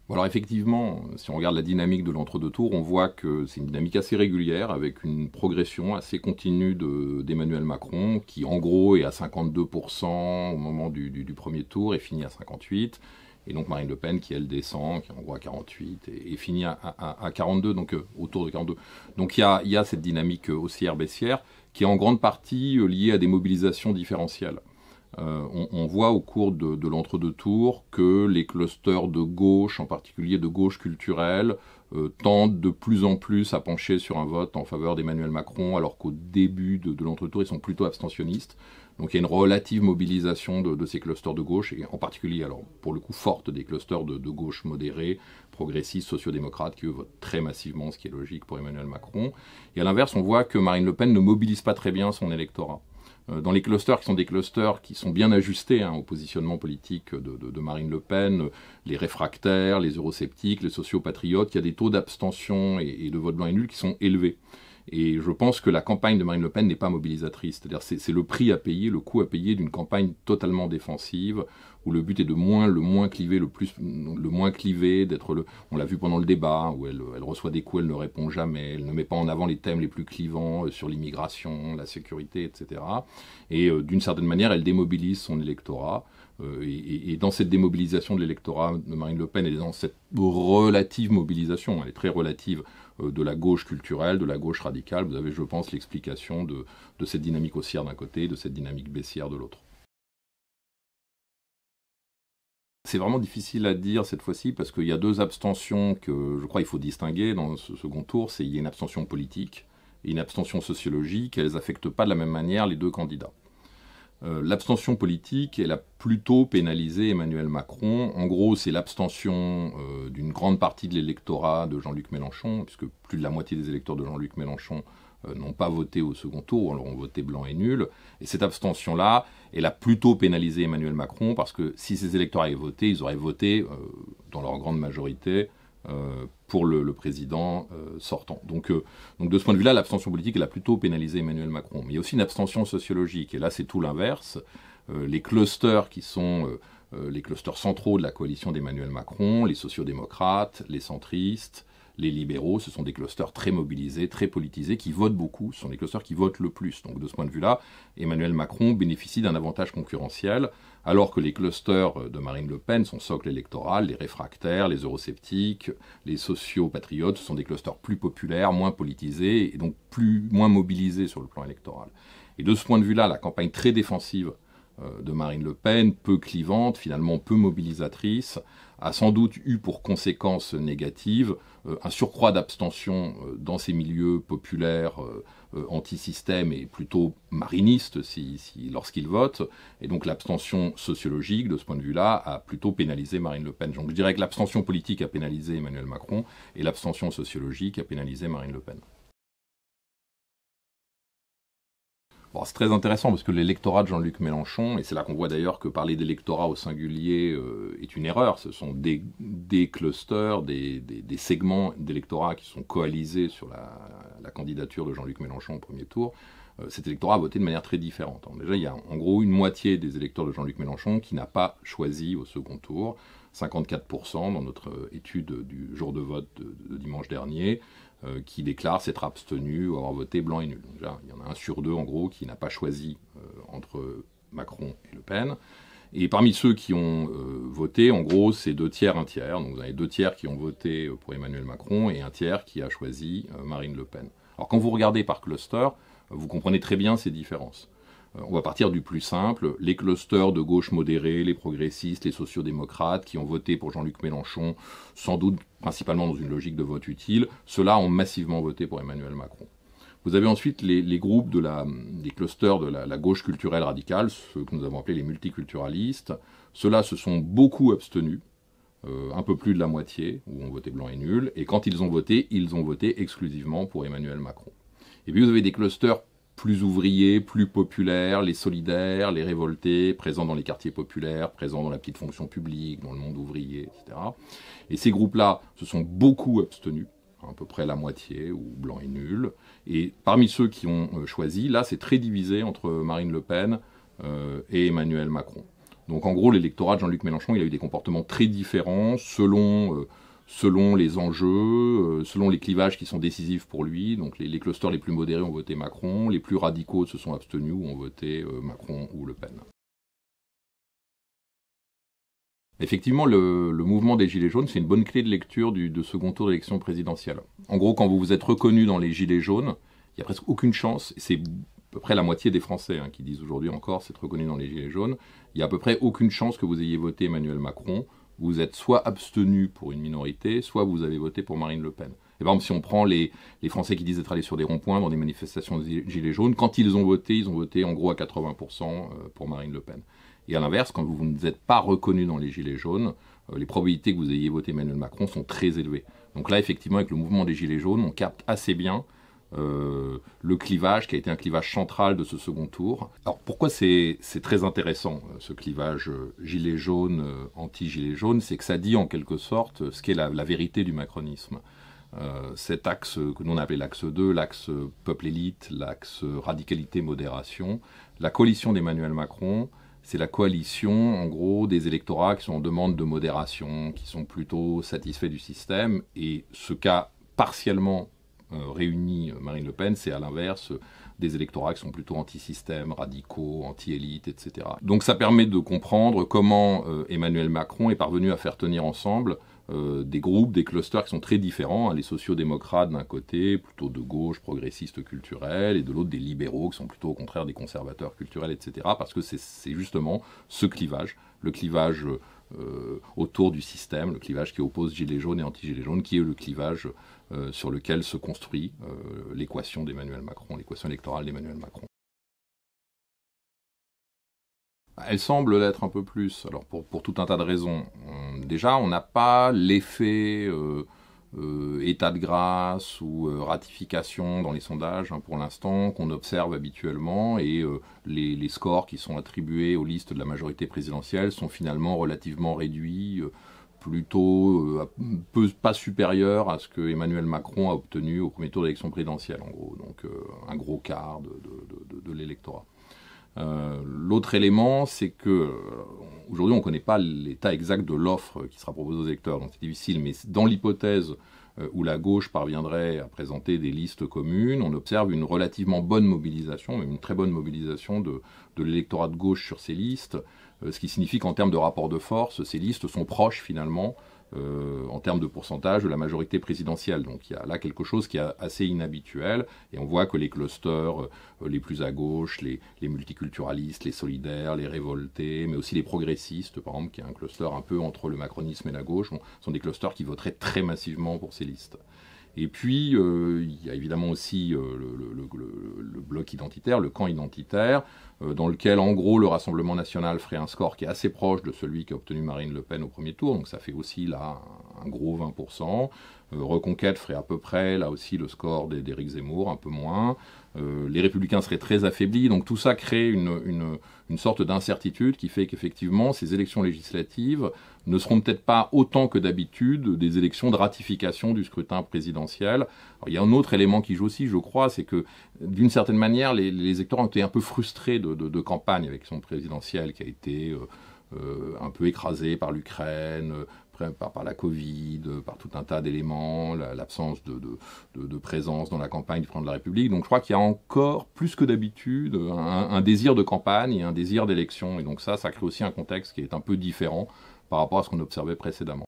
Bon, alors effectivement, si on regarde la dynamique de l'entre-deux tours, on voit que c'est une dynamique assez régulière, avec une progression assez continue d'Emmanuel Macron, qui en gros est à 52% au moment du premier tour et finit à 58%. Et donc Marine Le Pen qui, elle, descend, qui est en gros à 48 et finit à 42, donc autour de 42. Donc il y a cette dynamique haussière-baissière qui est en grande partie liée à des mobilisations différentielles. On voit au cours de l'entre-deux tours que les clusters de gauche, en particulier de gauche culturelle, tendent de plus en plus à pencher sur un vote en faveur d'Emmanuel Macron, alors qu'au début de l'entre-deux tours, ils sont plutôt abstentionnistes. Donc il y a une relative mobilisation de ces clusters de gauche, et en particulier, alors pour le coup, forte des clusters de gauche modérés, progressistes, sociodémocrates, qui eux votent très massivement, ce qui est logique pour Emmanuel Macron. Et à l'inverse, on voit que Marine Le Pen ne mobilise pas très bien son électorat. Dans les clusters qui sont des clusters qui sont bien ajustés au positionnement politique de Marine Le Pen, les réfractaires, les eurosceptiques, les sociopatriotes, il y a des taux d'abstention et de vote blanc et nul qui sont élevés. Et je pense que la campagne de Marine Le Pen n'est pas mobilisatrice. C'est-à-dire c'est le prix à payer, le coût à payer d'une campagne totalement défensive, où le but est de le moins cliver, on l'a vu pendant le débat, où elle reçoit des coups, elle ne répond jamais, elle ne met pas en avant les thèmes les plus clivants sur l'immigration, la sécurité, etc. Et d'une certaine manière, elle démobilise son électorat. Et dans cette démobilisation de l'électorat de Marine Le Pen, elle est dans cette relative mobilisation, elle est très relative, de la gauche culturelle, de la gauche radicale. Vous avez, je pense, l'explication de cette dynamique haussière d'un côté, de cette dynamique baissière de l'autre. C'est vraiment difficile à dire cette fois-ci parce qu'il y a deux abstentions que je crois qu'il faut distinguer dans ce second tour. Il y a une abstention politique et une abstention sociologique. Elles n'affectent pas de la même manière les deux candidats. L'abstention politique, elle a plutôt pénalisé Emmanuel Macron. En gros, c'est l'abstention d'une grande partie de l'électorat de Jean-Luc Mélenchon, puisque plus de la moitié des électeurs de Jean-Luc Mélenchon n'ont pas voté au second tour, alors ont voté blanc et nul. Et cette abstention-là, elle a plutôt pénalisé Emmanuel Macron, parce que si ces électeurs avaient voté, ils auraient voté, dans leur grande majorité, pour le président sortant. Donc de ce point de vue-là, l'abstention politique, elle a plutôt pénalisé Emmanuel Macron. Mais il y a aussi une abstention sociologique, et là c'est tout l'inverse. Les clusters qui sont les clusters centraux de la coalition d'Emmanuel Macron, les sociodémocrates, les centristes, les libéraux, ce sont des clusters très mobilisés, très politisés, qui votent beaucoup, ce sont les clusters qui votent le plus. Donc de ce point de vue-là, Emmanuel Macron bénéficie d'un avantage concurrentiel, alors que les clusters de Marine Le Pen, son socle électoral, les réfractaires, les eurosceptiques, les sociopatriotes, ce sont des clusters plus populaires, moins politisés, et donc moins mobilisés sur le plan électoral. Et de ce point de vue-là, la campagne très défensive de Marine Le Pen, peu clivante, finalement peu mobilisatrice, a sans doute eu pour conséquence négative un surcroît d'abstention dans ces milieux populaires anti-système et plutôt marinistes lorsqu'ils votent. Et donc l'abstention sociologique, de ce point de vue-là, a plutôt pénalisé Marine Le Pen. Donc je dirais que l'abstention politique a pénalisé Emmanuel Macron et l'abstention sociologique a pénalisé Marine Le Pen. Bon, c'est très intéressant parce que l'électorat de Jean-Luc Mélenchon, et c'est là qu'on voit d'ailleurs que parler d'électorat au singulier est une erreur, ce sont des clusters, des segments d'électorat qui sont coalisés sur la candidature de Jean-Luc Mélenchon au premier tour. Cet électorat a voté de manière très différente. Alors déjà, il y a en gros une moitié des électeurs de Jean-Luc Mélenchon qui n'a pas choisi au second tour, 54% dans notre étude du jour de vote de dimanche dernier, qui déclarent s'être abstenus ou avoir voté blanc et nul. Donc déjà, il y en a 1 sur 2 en gros qui n'a pas choisi entre Macron et Le Pen. Et parmi ceux qui ont voté, en gros, c'est 2 tiers, 1 tiers. Donc vous avez 2 tiers qui ont voté pour Emmanuel Macron et 1 tiers qui a choisi Marine Le Pen. Alors quand vous regardez par cluster, vous comprenez très bien ces différences. On va partir du plus simple, les clusters de gauche modérée, les progressistes, les sociodémocrates qui ont voté pour Jean-Luc Mélenchon, sans doute principalement dans une logique de vote utile, ceux-là ont massivement voté pour Emmanuel Macron. Vous avez ensuite les groupes des clusters de la gauche culturelle radicale, ceux que nous avons appelés les multiculturalistes. Ceux-là se sont beaucoup abstenus, un peu plus de la moitié, où ont voté blanc et nul, et quand ils ont voté exclusivement pour Emmanuel Macron. Et puis vous avez des clusters plus ouvriers, plus populaires, les solidaires, les révoltés, présents dans les quartiers populaires, présents dans la petite fonction publique, dans le monde ouvrier, etc. Et ces groupes-là se sont beaucoup abstenus, à peu près la moitié, ou blanc et nul. Et parmi ceux qui ont choisi, là, c'est très divisé entre Marine Le Pen et Emmanuel Macron. Donc en gros, l'électorat de Jean-Luc Mélenchon, il a eu des comportements très différents selon les enjeux, selon les clivages qui sont décisifs pour lui. Donc les clusters les plus modérés ont voté Macron, les plus radicaux se sont abstenus ou ont voté Macron ou Le Pen. Effectivement, le mouvement des Gilets jaunes, c'est une bonne clé de lecture de second tour d'élection présidentielle. En gros, quand vous vous êtes reconnu dans les Gilets jaunes, il n'y a presque aucune chance, c'est à peu près la moitié des Français qui disent aujourd'hui encore s'être reconnus dans les Gilets jaunes, il n'y a à peu près aucune chance que vous ayez voté Emmanuel Macron. Vous êtes soit abstenu pour une minorité, soit vous avez voté pour Marine Le Pen. Et par exemple, si on prend les Français qui disent être allés sur des ronds-points dans des manifestations de Gilets jaunes, quand ils ont voté en gros à 80% pour Marine Le Pen. Et à l'inverse, quand vous ne vous êtes pas reconnu dans les Gilets jaunes, les probabilités que vous ayez voté Emmanuel Macron sont très élevées. Donc là, effectivement, avec le mouvement des Gilets jaunes, on capte assez bien le clivage qui a été un clivage central de ce second tour. Alors pourquoi c'est très intéressant ce clivage gilet jaune, anti-gilet jaune, c'est que ça dit en quelque sorte ce qu'est la vérité du macronisme. Cet axe que nous on a appelé l'axe 2, l'axe peuple-élite, l'axe radicalité-modération, la coalition d'Emmanuel Macron, c'est la coalition en gros des électorats qui sont en demande de modération, qui sont plutôt satisfaits du système, et ce qu'a partiellement réunit Marine Le Pen, c'est à l'inverse des électorats qui sont plutôt anti-système, radicaux, anti-élite, etc. Donc ça permet de comprendre comment Emmanuel Macron est parvenu à faire tenir ensemble des groupes, des clusters qui sont très différents, les sociodémocrates d'un côté, plutôt de gauche, progressistes culturels, et de l'autre des libéraux qui sont plutôt au contraire des conservateurs culturels, etc. Parce que c'est justement ce clivage, le clivage autour du système, le clivage qui oppose gilets jaunes et anti-gilets jaunes, qui est le clivage sur lequel se construit l'équation d'Emmanuel Macron, l'équation électorale d'Emmanuel Macron. Elle semble l'être un peu plus, alors pour tout un tas de raisons. Déjà, on n'a pas l'effet état de grâce ou ratification dans les sondages pour l'instant qu'on observe habituellement, et les scores qui sont attribués aux listes de la majorité présidentielle sont finalement relativement réduits, plutôt pas supérieurs à ce que Emmanuel Macron a obtenu au premier tour d'élection présidentielle, en gros, donc un gros quart de l'électorat. L'autre élément, c'est que aujourd'hui on ne connaît pas l'état exact de l'offre qui sera proposée aux électeurs, donc c'est difficile, mais dans l'hypothèse où la gauche parviendrait à présenter des listes communes, on observe une relativement bonne mobilisation, même une très bonne mobilisation de l'électorat de gauche sur ces listes, ce qui signifie qu'en termes de rapport de force, ces listes sont proches finalement en termes de pourcentage de la majorité présidentielle. Donc il y a là quelque chose qui est assez inhabituel, et on voit que les clusters les plus à gauche, les multiculturalistes, les solidaires, les révoltés, mais aussi les progressistes, par exemple, qui est un cluster un peu entre le macronisme et la gauche, sont des clusters qui voteraient très massivement pour ces listes. Et puis, il y a évidemment aussi le bloc identitaire, le camp identitaire, dans lequel, en gros, le Rassemblement national ferait un score qui est assez proche de celui qu'a obtenu Marine Le Pen au premier tour, donc ça fait aussi, là, un gros 20%. Reconquête ferait à peu près, là aussi, le score d'Éric Zemmour, un peu moins. Les Républicains seraient très affaiblis, donc tout ça crée une sorte d'incertitude qui fait qu'effectivement, ces élections législatives ne seront peut-être pas autant que d'habitude des élections de ratification du scrutin présidentiel. Alors, il y a un autre élément qui joue aussi, je crois, c'est que d'une certaine manière, les électeurs ont été un peu frustrés de campagne avec son présidentiel qui a été un peu écrasé par l'Ukraine, par la Covid, par tout un tas d'éléments, l'absence de présence dans la campagne du président de la République. Donc je crois qu'il y a encore, plus que d'habitude, un désir de campagne et un désir d'élection. Et donc ça crée aussi un contexte qui est un peu différent par rapport à ce qu'on observait précédemment.